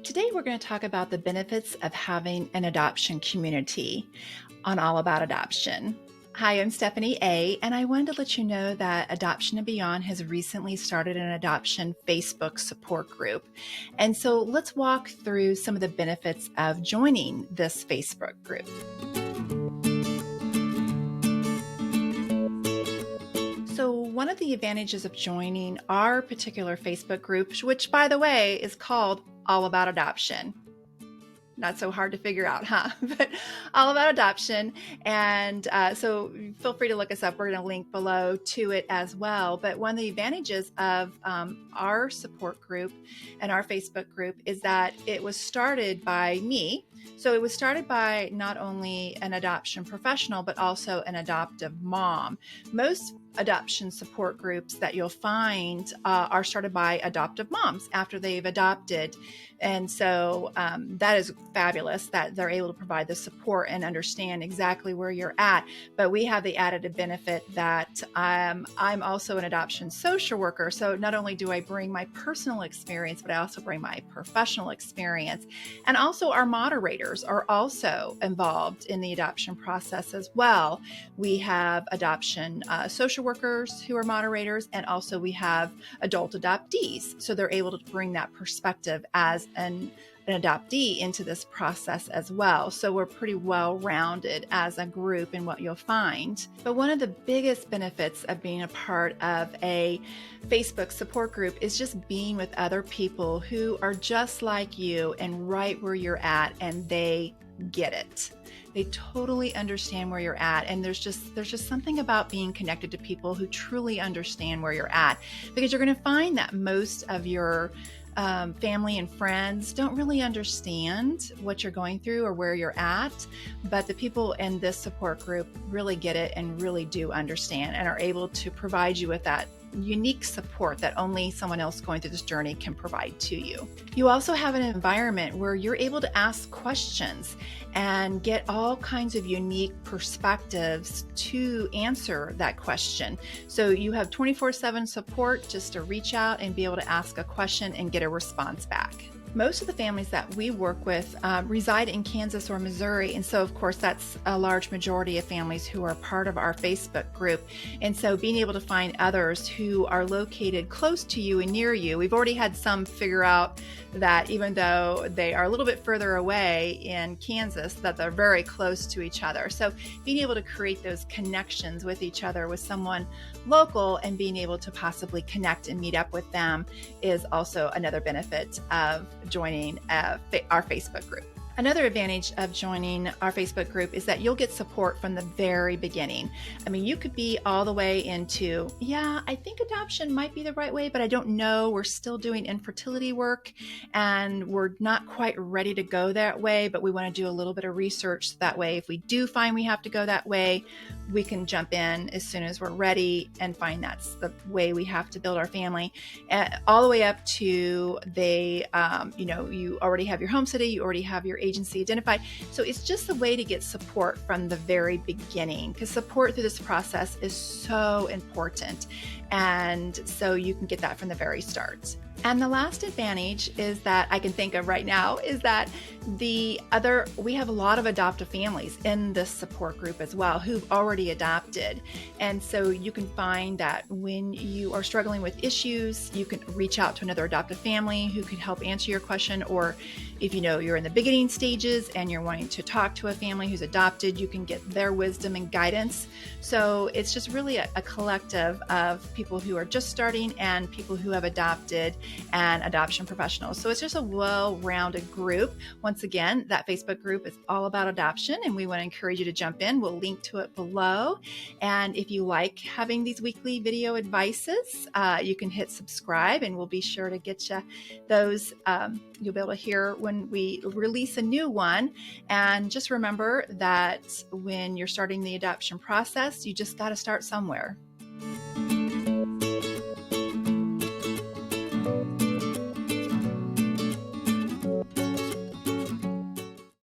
Today, we're going to talk about the benefits of having an adoption community on All About Adoption. Hi, I'm Stephanie A., and I wanted to let you know that Adoption and Beyond has recently started an adoption Facebook support group. And so let's walk through some of the benefits of joining this Facebook group. So one of the advantages of joining our particular Facebook group, which by the way is called All About Adoption. Not so hard to figure out, huh? But All About Adoption. And so feel free to look us up. We're going to link below to it as well. But one of the advantages of our support group and our Facebook group is that it was started by me. So it was started by not only an adoption professional, but also an adoptive mom. Most adoption support groups that you'll find are started by adoptive moms after they've adopted. And so that is fabulous that they're able to provide the support and understand exactly where you're at. But we have the added benefit that I'm also an adoption social worker. So not only do I bring my personal experience, but I also bring my professional experience. And also our moderators are also involved in the adoption process as well. We have adoption social workers who are moderators, and also we have adult adoptees. So they're able to bring that perspective as an adoptee into this process as well. So we're pretty well rounded as a group in what you'll find. But one of the biggest benefits of being a part of a Facebook support group is just being with other people who are just like you and right where you're at, and they get it. They totally understand where you're at. And there's just something about being connected to people who truly understand where you're at, because you're going to find that most of your family and friends don't really understand what you're going through or where you're at, but the people in this support group really get it and really do understand and are able to provide you with that unique support that only someone else going through this journey can provide to you. You also have an environment where you're able to ask questions and get all kinds of unique perspectives to answer that question. So you have 24/7 support just to reach out and be able to ask a question and get a response back. Most of the families that we work with reside in Kansas or Missouri. And so, of course, that's a large majority of families who are part of our Facebook group. And so being able to find others who are located close to you and near you, we've already had some figure out that even though they are a little bit further away in Kansas, that they're very close to each other. So being able to create those connections with each other with someone local and being able to possibly connect and meet up with them is also another benefit of joining our Facebook group. Another advantage of joining our Facebook group is that you'll get support from the very beginning. I mean, you could be all the way into, I think adoption might be the right way, but I don't know. We're still doing infertility work and we're not quite ready to go that way, but we want to do a little bit of research. That way, if we do find we have to go that way, we can jump in as soon as we're ready and find that's the way we have to build our family. All the way up to you already have your home city, you already have your agency identified. So it's just a way to get support from the very beginning, because support through this process is so important. And so you can get that from the very start. And the last advantage is that I can think of right now is that we have a lot of adoptive families in this support group as well who've already adopted. And so you can find that when you are struggling with issues, you can reach out to another adoptive family who could help answer your question. Or if you're in the beginning stages and you're wanting to talk to a family who's adopted, you can get their wisdom and guidance. So it's just really a collective of people who are just starting and people who have adopted and adoption professionals. So it's just a well-rounded group. Once again, that Facebook group is All About Adoption, and we want to encourage you to jump in. We'll link to it below. And if you like having these weekly video advices, you can hit subscribe, and we'll be sure to get you those. You'll be able to hear when we release a new one. And just remember that when you're starting the adoption process, you just got to start somewhere.